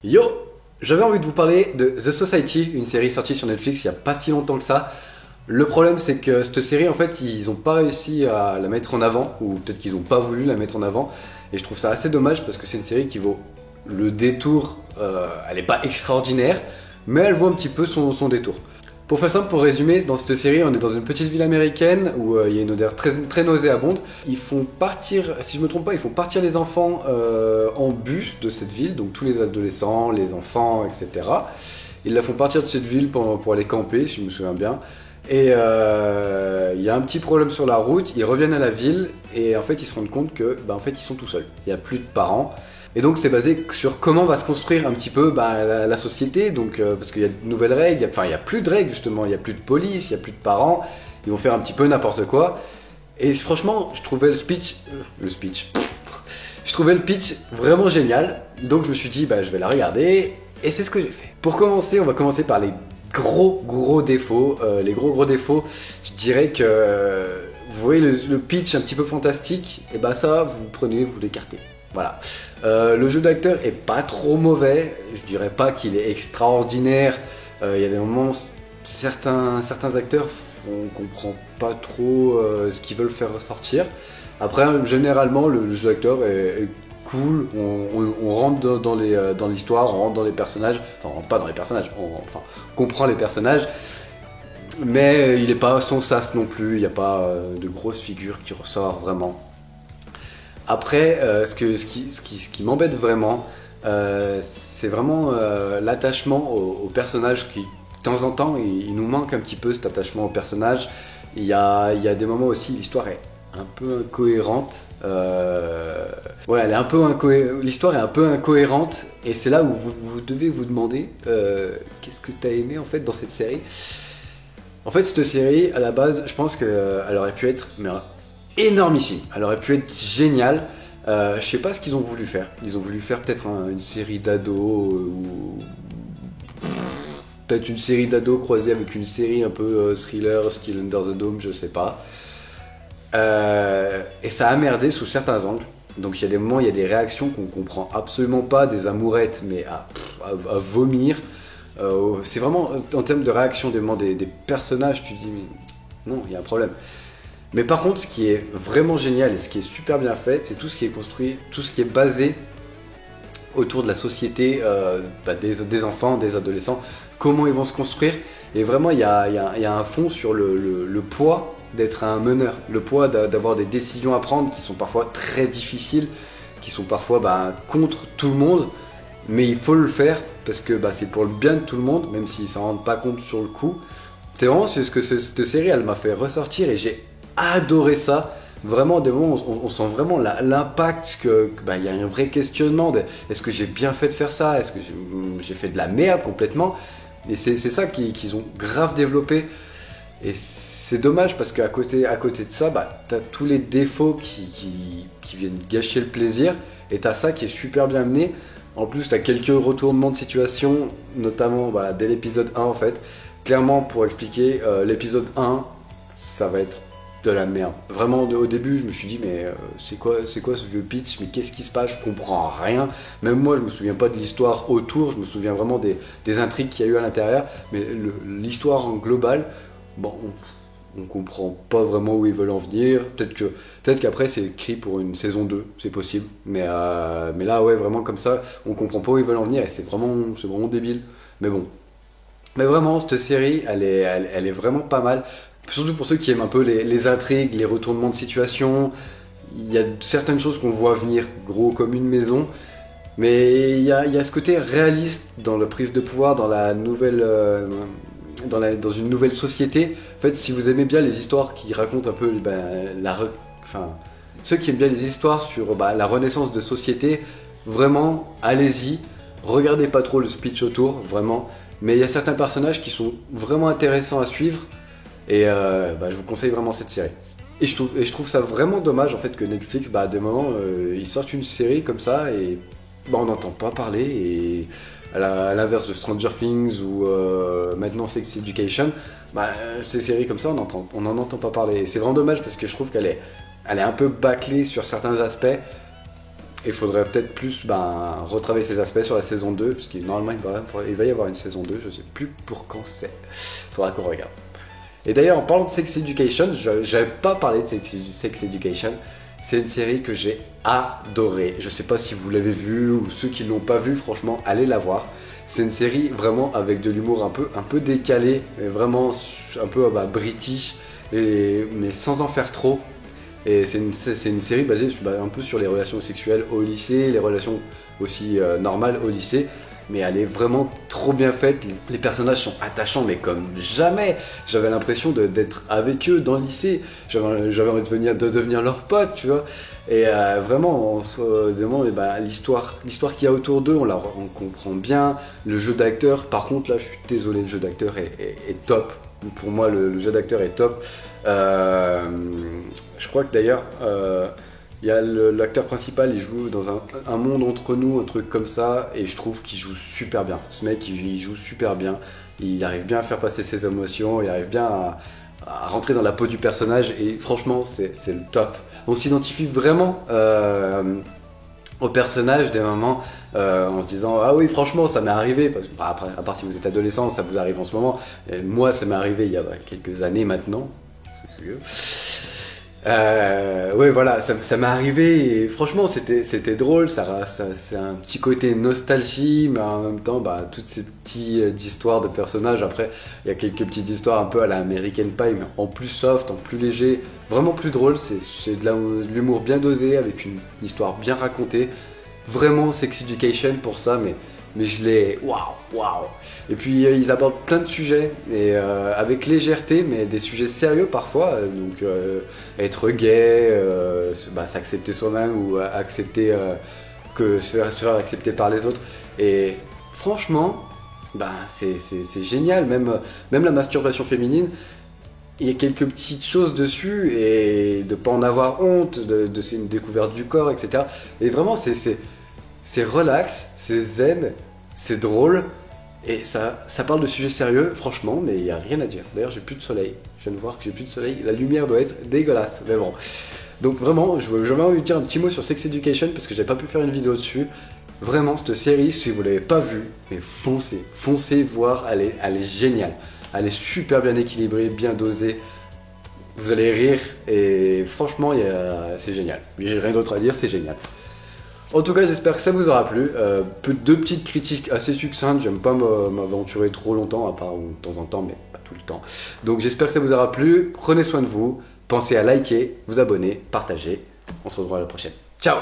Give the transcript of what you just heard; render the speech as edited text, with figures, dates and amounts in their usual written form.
Yo, j'avais envie de vous parler de The Society, une série sortie sur Netflix il n'y a pas si longtemps que ça. Le problème c'est que cette série en fait ils n'ont pas réussi à la mettre en avant, ou peut-être qu'ils n'ont pas voulu la mettre en avant, et je trouve ça assez dommage parce que c'est une série qui vaut le détour, elle n'est pas extraordinaire, mais elle vaut un petit peu son détour. Pour faire simple, pour résumer, dans cette série, on est dans une petite ville américaine où il y a une odeur très nauséabonde. Ils font partir, si je me trompe pas, ils font partir les enfants en bus de cette ville, donc tous les adolescents, les enfants, etc. Ils la font partir de cette ville pour aller camper, si je me souviens bien. Et il y a un petit problème sur la route, ils reviennent à la ville et en fait ils se rendent compte que en fait, ils sont tout seuls. Il n'y a plus de parents. Et donc c'est basé sur comment va se construire un petit peu la société, donc, parce qu'il y a de nouvelles règles, il n'y a plus de règles justement, il n'y a plus de police, il n'y a plus de parents, ils vont faire un petit peu n'importe quoi. Et franchement, je trouvais je trouvais le pitch vraiment génial, donc je me suis dit je vais la regarder, et c'est ce que j'ai fait. Pour commencer, on va commencer par les gros défauts. Les gros défauts, je dirais que vous voyez le pitch un petit peu fantastique, et ça vous prenez, vous l'écartez. Voilà. Le jeu d'acteur est pas trop mauvais, je dirais pas qu'il est extraordinaire. Il y a des moments, certains acteurs, on comprend pas trop ce qu'ils veulent faire ressortir. Après, généralement, le jeu d'acteur est cool, on rentre dans l'histoire, on rentre dans les personnages, enfin on rentre pas dans les personnages, on comprend les personnages, mais il est pas sans sas non plus, il n'y a pas de grosses figures qui ressortent vraiment. Après, ce qui m'embête vraiment, c'est vraiment l'attachement au personnage qui, de temps en temps, il nous manque un petit peu cet attachement au personnage. Il y a des moments aussi, l'histoire est un peu incohérente. L'histoire est un peu incohérente, et c'est là où vous devez vous demander qu'est-ce que tu as aimé en fait dans cette série. En fait, cette série, à la base, je pense qu'elle aurait pu être énormissime. Elle aurait pu être géniale. Je sais pas ce qu'ils ont voulu faire. Ils ont voulu faire peut-être une série d'ados ou peut-être une série d'ados croisée avec une série un peu thriller, style Under the Dome, je sais pas. Et ça a merdé sous certains angles. Donc il y a des moments, il y a des réactions qu'on comprend absolument pas, des amourettes, mais à vomir. C'est vraiment en termes de réaction des personnages, tu te dis mais non, il y a un problème. Mais par contre, ce qui est vraiment génial et ce qui est super bien fait, c'est tout ce qui est construit, tout ce qui est basé autour de la société, des enfants, des adolescents, comment ils vont se construire. Et vraiment, il y a un fond sur le poids d'être un meneur, le poids d'avoir des décisions à prendre qui sont parfois très difficiles, qui sont parfois contre tout le monde, mais il faut le faire parce que c'est pour le bien de tout le monde, même s'ils s'en rendent pas compte sur le coup. C'est vraiment ce que cette série, elle m'a fait ressortir, et j'ai adoré ça. Vraiment, des moments où on sent vraiment l'impact, il y a un vrai questionnement de est-ce que j'ai bien fait de faire ça, est-ce que j'ai fait de la merde complètement. Et c'est ça qu'ils ont grave développé. Et c'est dommage parce qu'à côté de ça, t'as tous les défauts qui viennent gâcher le plaisir, et t'as ça qui est super bien mené. En plus, t'as quelques retournements de situation, notamment dès l'épisode 1 en fait. Clairement, pour expliquer, l'épisode 1, ça va être de la merde. Vraiment, au début, je me suis dit, mais c'est quoi ce vieux pitch? Mais qu'est-ce qui se passe? Je comprends rien. Même moi, je me souviens pas de l'histoire autour, je me souviens vraiment des intrigues qu'il y a eu à l'intérieur. Mais l'histoire en global, on comprend pas vraiment où ils veulent en venir. Peut-être qu'après, c'est écrit pour une saison 2, c'est possible. Mais là, ouais, vraiment comme ça, on comprend pas où ils veulent en venir, et c'est vraiment débile. Mais bon. Mais vraiment, cette série, elle est vraiment pas mal. Surtout pour ceux qui aiment un peu les intrigues, les retournements de situation. Il y a certaines choses qu'on voit venir gros comme une maison. Mais il y a ce côté réaliste dans la prise de pouvoir, dans la nouvelle, dans une nouvelle société. En fait, si vous aimez bien les histoires qui racontent un peu ceux qui aiment bien les histoires sur la renaissance de société, vraiment, allez-y. Regardez pas trop le speech autour, vraiment. Mais il y a certains personnages qui sont vraiment intéressants à suivre, et je vous conseille vraiment cette série. Et je trouve ça vraiment dommage en fait que Netflix, à des moments, ils sortent une série comme ça et on n'entend pas parler. Et à l'inverse de Stranger Things ou maintenant Sex Education, ces séries comme ça, on n'en entend pas parler. Et c'est vraiment dommage parce que je trouve qu'elle est un peu bâclée sur certains aspects. il faudrait peut-être plus retravailler ces aspects sur la saison 2, parce que normalement il va y avoir une saison 2, je sais plus pour quand c'est. Faudra qu'on regarde. Et d'ailleurs, en parlant de Sex Education, j'avais pas parlé de Sex Education. C'est une série que j'ai adorée. Je sais pas si vous l'avez vue ou ceux qui l'ont pas vue, franchement, allez la voir. C'est une série vraiment avec de l'humour un peu décalé, mais vraiment un peu british, mais sans en faire trop. Et c'est une série basée un peu sur les relations sexuelles au lycée, les relations aussi normales au lycée. Mais elle est vraiment trop bien faite, les personnages sont attachants mais comme jamais. J'avais l'impression d'être avec eux dans le lycée, j'avais envie de devenir leur pote, tu vois. Et vraiment, on se demande l'histoire qu'il y a autour d'eux, on comprend bien. Le jeu d'acteur, par contre là je suis désolé, le jeu d'acteur est top. Pour moi le jeu d'acteur est top. Je crois que d'ailleurs... il y a l'acteur principal, il joue dans un monde entre nous, un truc comme ça, et je trouve qu'il joue super bien. Ce mec, il joue super bien, il arrive bien à faire passer ses émotions, il arrive bien à rentrer dans la peau du personnage, et franchement, c'est le top. On s'identifie vraiment au personnage des moments en se disant ah oui franchement ça m'est arrivé, parce que après, à part si vous êtes adolescent, ça vous arrive en ce moment, et moi ça m'est arrivé il y a quelques années maintenant, vieux. Ouais voilà, ça m'est arrivé et franchement c'était drôle, c'est un petit côté nostalgie, mais en même temps toutes ces petites histoires de personnages. Après il y a quelques petites histoires un peu à la American Pie, mais en plus soft, en plus léger, vraiment plus drôle, c'est de l'humour bien dosé avec une histoire bien racontée. Vraiment Sex Education pour ça, mais je l'ai... Waouh. Et puis ils abordent plein de sujets, et avec légèreté, mais des sujets sérieux parfois. Donc être gay, s'accepter soi-même ou accepter se faire accepter par les autres. Et franchement, c'est génial. Même la masturbation féminine, il y a quelques petites choses dessus, et de pas en avoir honte, c'est une découverte du corps, etc. Et vraiment c'est relax, c'est zen, c'est drôle, et ça parle de sujets sérieux, franchement, mais il n'y a rien à dire. D'ailleurs, j'ai plus de soleil, je viens de voir que j'ai plus de soleil, la lumière doit être dégueulasse, mais bon. Donc vraiment, j'avais envie de dire un petit mot sur Sex Education, parce que j'ai pas pu faire une vidéo dessus. Vraiment, cette série, si vous l'avez pas vue, mais foncez voir, elle est géniale. Elle est super bien équilibrée, bien dosée. Vous allez rire, et franchement, c'est génial. J'ai rien d'autre à dire, c'est génial. En tout cas, j'espère que ça vous aura plu. Deux petites critiques assez succinctes. J'aime pas m'aventurer trop longtemps, à part de temps en temps, mais pas tout le temps. Donc j'espère que ça vous aura plu. Prenez soin de vous. Pensez à liker, vous abonner, partager. On se revoit à la prochaine. Ciao!